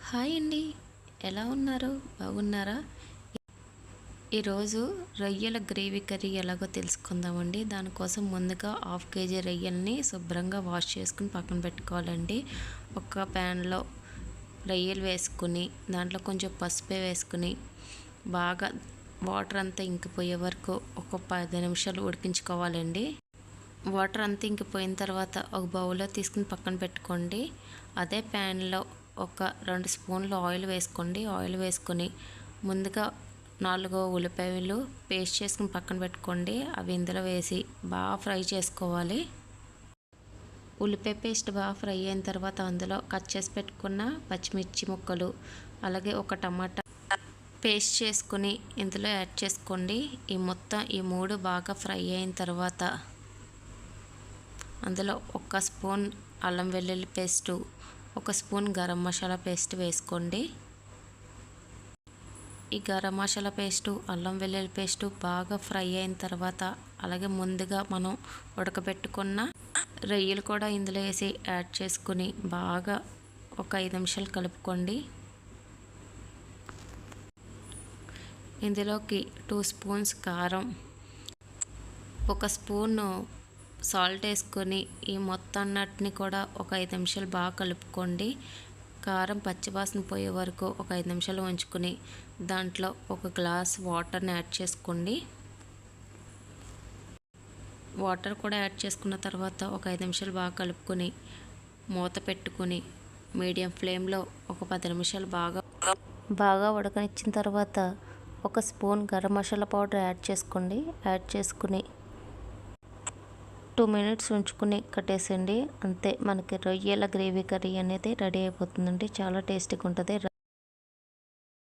Hi అండి, ఎలా ఉన్నారు? బాగున్నారా? ఈరోజు రొయ్యల గ్రేవీ కర్రీ ఎలాగో తెలుసుకుందామండి. దానికోసం ముందుగా 1/2 కేజీ రొయ్యల్ని శుభ్రంగా వాష్ చేసుకుని పక్కన పెట్టుకోవాలండి. ఒక ప్యాన్లో రొయ్యలు వేసుకుని దాంట్లో కొంచెం పసుపు వేసుకుని బాగా వాటర్ అంతా ఇంకిపోయే వరకు ఒక 10 నిమిషాలు ఉడికించుకోవాలండి. వాటర్ అంతా ఇంకిపోయిన తర్వాత ఒక బౌల్లో తీసుకుని పక్కన పెట్టుకోండి. అదే ప్యాన్లో ఒక 2 స్పూన్లు ఆయిల్ వేసుకోండి. ఆయిల్ వేసుకొని ముందుగా 4 ఉల్లిపాయలు పేస్ట్ చేసుకుని పక్కన పెట్టుకోండి. అవి ఇందులో వేసి బాగా ఫ్రై చేసుకోవాలి. ఉల్లిపాయ పేస్ట్ బాగా ఫ్రై అయిన తర్వాత అందులో కట్ చేసి పెట్టుకున్న పచ్చిమిర్చి ముక్కలు, అలాగే ఒక టమాటా పేస్ట్ చేసుకుని ఇందులో యాడ్ చేసుకోండి. ఈ 3 బాగా ఫ్రై అయిన తర్వాత అందులో 1 స్పూన్ అల్లం వెల్లుల్లి paste, 1 spoon garam masala paste వేసుకోండి. ఈ గరం మసాలా పేస్టు, అల్లం వెల్లుల్లి పేస్టు బాగా ఫ్రై అయిన తర్వాత అలాగే ముందుగా మనం ఉడకబెట్టుకున్న రొయ్యలు కూడా ఇందులో వేసి యాడ్ చేసుకుని బాగా ఒక 5 నిమిషాలు కలుపుకోండి. ఇందులోకి 2 స్పూన్స్ కారం, 1 స్పూను సాల్ట్ వేసుకొని ఈ మొత్తం అన్నిటిని కూడా ఒక 5 నిమిషాలు బాగా కలుపుకోండి. కారం పచ్చివాసన పోయే వరకు ఒక 5 నిమిషాలు ఉంచుకొని దాంట్లో 1 గ్లాస్ వాటర్ని యాడ్ చేసుకోండి. వాటర్ కూడా యాడ్ చేసుకున్న తర్వాత ఒక 5 నిమిషాలు బాగా కలుపుకొని మూత పెట్టుకొని మీడియం ఫ్లేమ్లో ఒక 10 నిమిషాలు బాగా ఉడకనిచ్చిన తర్వాత 1 spoon garam masala powder add చేసుకోండి. యాడ్ చేసుకుని 2 మినిట్స్ ఉంచుకుని కట్టేసండి. అంతే, మనకి రొయ్యల గ్రేవీ కర్రీ అనేది రెడీ అయిపోతుందండి. చాలా టేస్టీగా ఉంటుంది.